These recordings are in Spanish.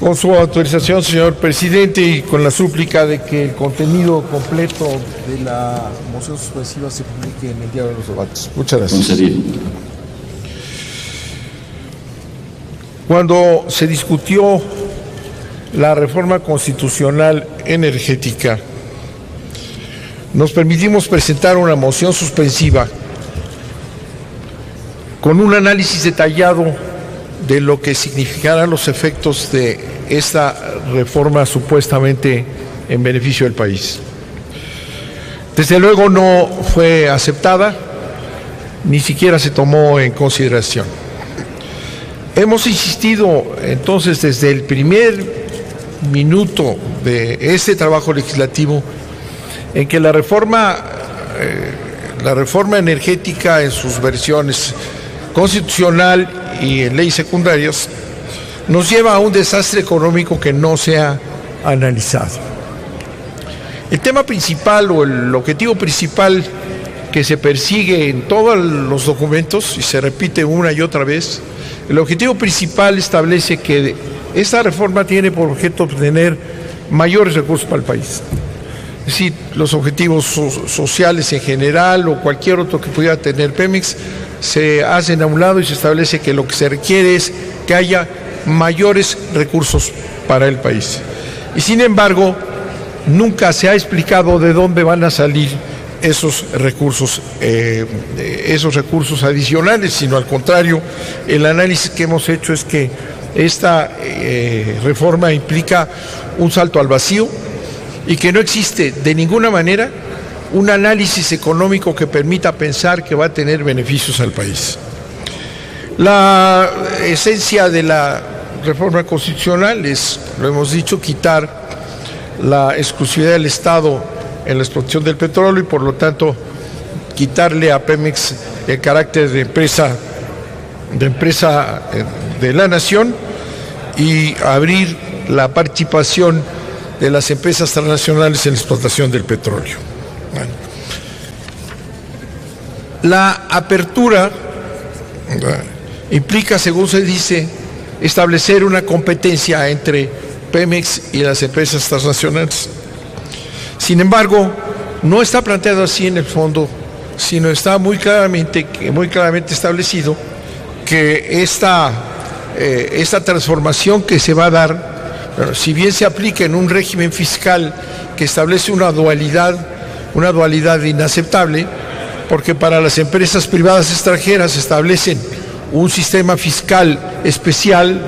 Con su autorización, señor presidente, y con la súplica de que el contenido completo de la moción suspensiva se publique en el diario de los debates. Muchas gracias. Concedido. Cuando se discutió la reforma constitucional energética, nos permitimos presentar una moción suspensiva con un análisis detallado de lo que significarán los efectos de esta reforma supuestamente en beneficio del país. Desde luego no fue aceptada, ni siquiera se tomó en consideración. Hemos insistido entonces desde el primer minuto de este trabajo legislativo en que la reforma energética en sus versiones constitucional y en leyes secundarias nos lleva a un desastre económico que no se ha analizado. El tema principal o el objetivo principal que se persigue en todos los documentos, y se repite una y otra vez, el objetivo principal establece que esta reforma tiene por objeto obtener mayores recursos para el país. Es decir, los objetivos sociales en general o cualquier otro que pudiera tener Pemex se hacen a un lado y se establece que lo que se requiere es que haya mayores recursos para el país. Y sin embargo, nunca se ha explicado de dónde van a salir esos recursos adicionales, sino al contrario, el análisis que hemos hecho es que esta reforma implica un salto al vacío y que no existe de ninguna manera un análisis económico que permita pensar que va a tener beneficios al país. La esencia de la reforma constitucional es, lo hemos dicho, quitar la exclusividad del Estado en la explotación del petróleo y por lo tanto quitarle a Pemex el carácter de empresa de la nación y abrir la participación de las empresas transnacionales en la explotación del petróleo. Bueno. La apertura implica, según se dice, establecer una competencia entre Pemex y las empresas transnacionales. Sin embargo, no está planteado así en el fondo, sino está muy claramente establecido que esta transformación que se va a dar, si bien se aplica en un régimen fiscal que establece una dualidad inaceptable, porque para las empresas privadas extranjeras establecen un sistema fiscal especial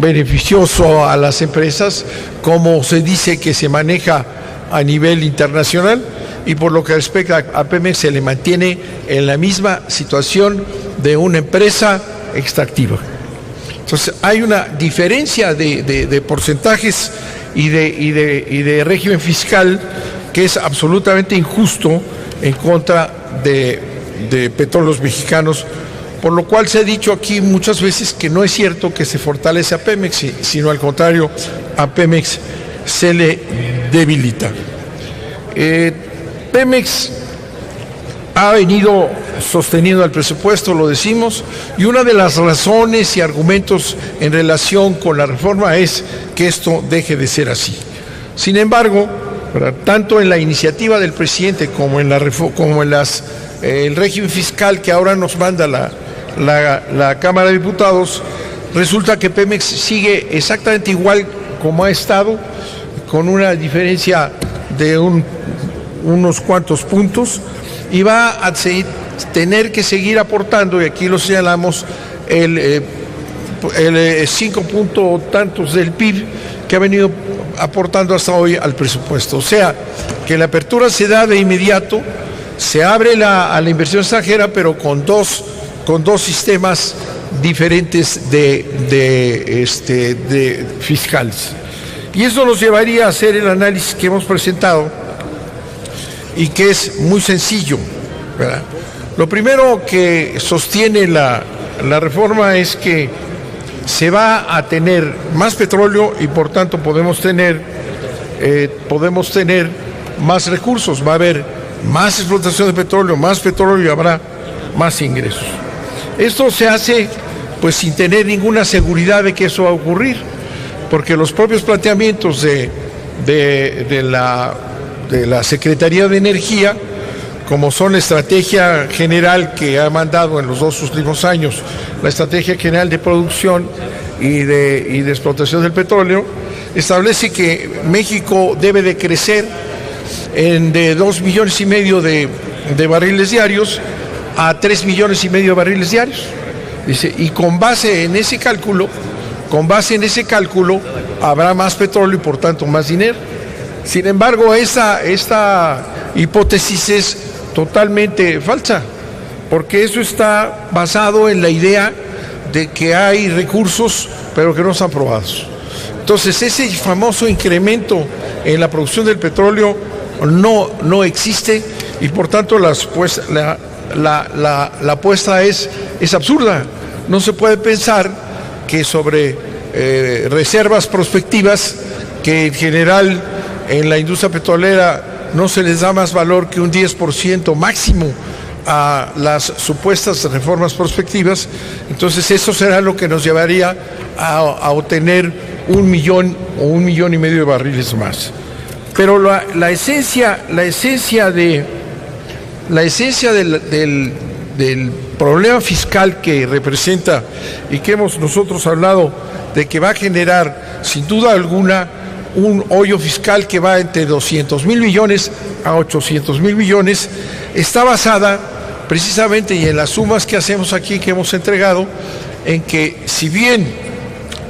beneficioso a las empresas, como se dice que se maneja a nivel internacional, y por lo que respecta a Pemex se le mantiene en la misma situación de una empresa extractiva. Entonces hay una diferencia de porcentajes y de régimen fiscal que es absolutamente injusto en contra de Petróleos Mexicanos, por lo cual se ha dicho aquí muchas veces que no es cierto que se fortalece a Pemex, sino al contrario, a Pemex se le debilita. Pemex ha venido sosteniendo el presupuesto, lo decimos, y una de las razones y argumentos en relación con la reforma es que esto deje de ser así. Sin embargo, tanto en la iniciativa del presidente como en el régimen fiscal que ahora nos manda la Cámara de Diputados, resulta que Pemex sigue exactamente igual como ha estado, con una diferencia de unos cuantos puntos, y va a tener que seguir aportando, y aquí lo señalamos, el 5 punto tantos del PIB que ha venido aportando hasta hoy al presupuesto. O sea, que la apertura se da de inmediato, se abre a la inversión extranjera, pero con dos sistemas diferentes de fiscales. Y eso nos llevaría a hacer el análisis que hemos presentado y que es muy sencillo, ¿verdad? Lo primero que sostiene la reforma es que se va a tener más petróleo y por tanto podemos tener más recursos, va a haber más explotación de petróleo y habrá más ingresos. Esto se hace pues sin tener ninguna seguridad de que eso va a ocurrir. porque los propios planteamientos de la Secretaría de Energía, como son la estrategia general que ha mandado en los 2 últimos años, la estrategia general de producción y de explotación del petróleo, establece que México debe de crecer de 2,5 millones de barriles diarios a 3,5 millones de barriles diarios. Dice, y con base en ese cálculo, habrá más petróleo y por tanto más dinero. Sin embargo, esta hipótesis es totalmente falsa, porque eso está basado en la idea de que hay recursos pero que no están probados. Entonces, ese famoso incremento en la producción del petróleo no existe, y por tanto la apuesta es absurda. No se puede pensar que sobre reservas prospectivas, que en general en la industria petrolera no se les da más valor que un 10% máximo a las supuestas reformas prospectivas, entonces eso será lo que nos llevaría a obtener 1 millón o 1,5 millones de barriles más. Pero la esencia del problema fiscal que representa y que hemos nosotros hablado de que va a generar sin duda alguna un hoyo fiscal que va entre 200,000 millones a 800,000 millones, está basada precisamente, y en las sumas que hacemos aquí, que hemos entregado, en que si bien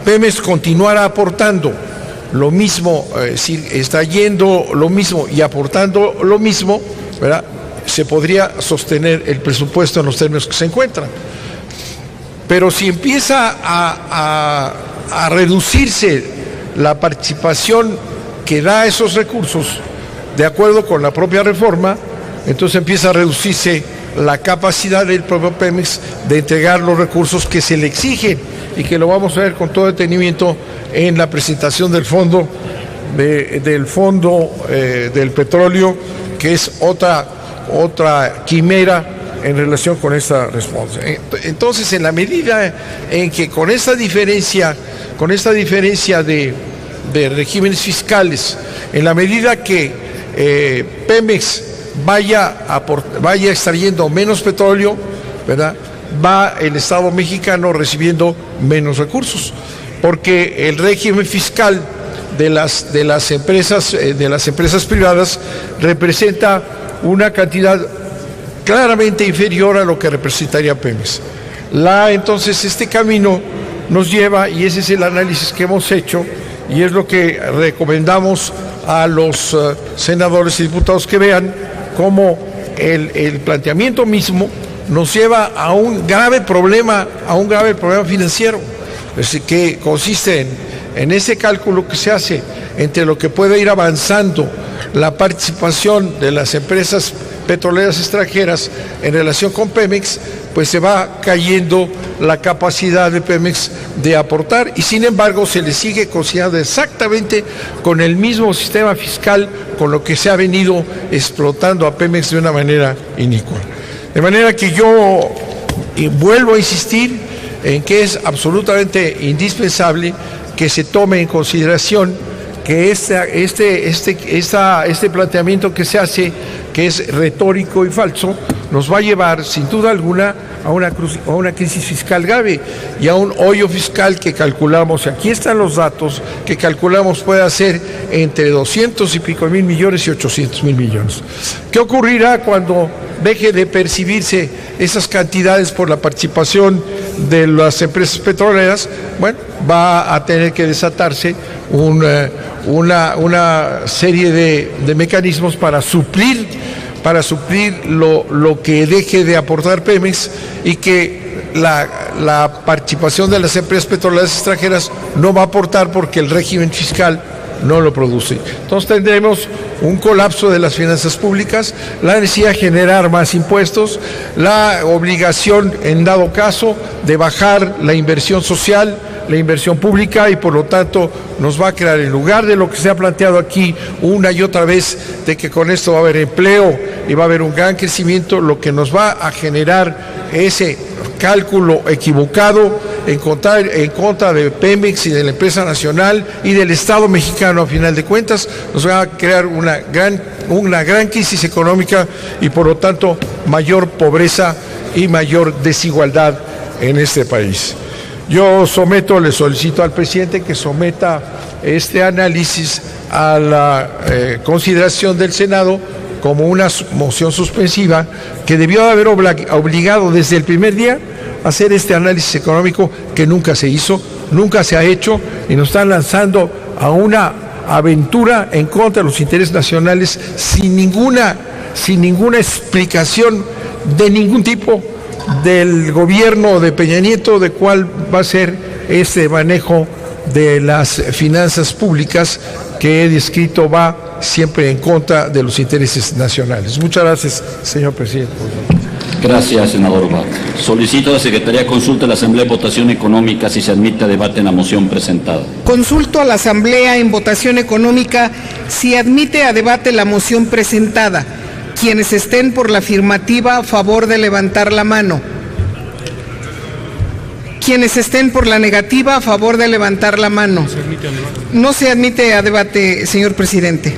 Pemex continuara aportando lo mismo, si está yendo lo mismo y aportando lo mismo, ¿verdad?, se podría sostener el presupuesto en los términos que se encuentran. Pero si empieza a reducirse la participación que da esos recursos, de acuerdo con la propia reforma, entonces empieza a reducirse la capacidad del propio Pemex de entregar los recursos que se le exigen, y que lo vamos a ver con todo detenimiento en la presentación del fondo del petróleo, que es otra quimera en relación con esta respuesta. Entonces, en la medida en que con esta diferencia de regímenes fiscales, en la medida que Pemex vaya extrayendo menos petróleo, ¿verdad?, va el Estado mexicano recibiendo menos recursos, porque el régimen fiscal de las empresas privadas representa una cantidad claramente inferior a lo que representaría Pemex. Entonces, este camino nos lleva, y ese es el análisis que hemos hecho, y es lo que recomendamos a los senadores y diputados que vean, cómo el planteamiento mismo nos lleva a un grave problema financiero, es decir, que consiste en ese cálculo que se hace entre lo que puede ir avanzando la participación de las empresas petroleras extranjeras en relación con Pemex, pues se va cayendo la capacidad de Pemex de aportar, y sin embargo se le sigue considerando exactamente con el mismo sistema fiscal con lo que se ha venido explotando a Pemex de una manera inicua. De manera que yo vuelvo a insistir en que es absolutamente indispensable que se tome en consideración que este planteamiento que se hace, que es retórico y falso, nos va a llevar sin duda alguna a una crisis fiscal grave y a un hoyo fiscal que calculamos, aquí están los datos, que calculamos puede ser entre 200 y pico mil millones y 800,000 millones. ¿Qué ocurrirá cuando deje de percibirse esas cantidades por la participación de las empresas petroleras? Bueno, va a tener que desatarse una serie de mecanismos para suplir lo que deje de aportar Pemex, y que la participación de las empresas petroleras extranjeras no va a aportar porque el régimen fiscal no lo produce. Entonces tendremos un colapso de las finanzas públicas, la necesidad de generar más impuestos, la obligación, en dado caso, de bajar la inversión social, la inversión pública, y por lo tanto nos va a crear, en lugar de lo que se ha planteado aquí una y otra vez, de que con esto va a haber empleo y va a haber un gran crecimiento, lo que nos va a generar ese cálculo equivocado en contra de Pemex y de la empresa nacional y del Estado mexicano. A final de cuentas, nos va a crear una gran crisis económica y, por lo tanto, mayor pobreza y mayor desigualdad en este país. Yo le solicito al presidente que someta este análisis a la consideración del Senado como una moción suspensiva que debió haber obligado desde el primer día a hacer este análisis económico que nunca se hizo, nunca se ha hecho, y nos están lanzando a una aventura en contra de los intereses nacionales sin ninguna explicación de ningún tipo del gobierno de Peña Nieto de cuál va a ser este manejo de las finanzas públicas que he descrito va siempre en contra de los intereses nacionales. Muchas gracias, señor presidente. Gracias, senador Bach. Solicito a la Secretaría consulte a la Asamblea en votación económica si se admite a debate en la moción presentada. Consulto a la Asamblea en votación económica si admite a debate la moción presentada. Quienes estén por la afirmativa, a favor de levantar la mano. Quienes estén por la negativa, a favor de levantar la mano. No se admite a debate, señor presidente.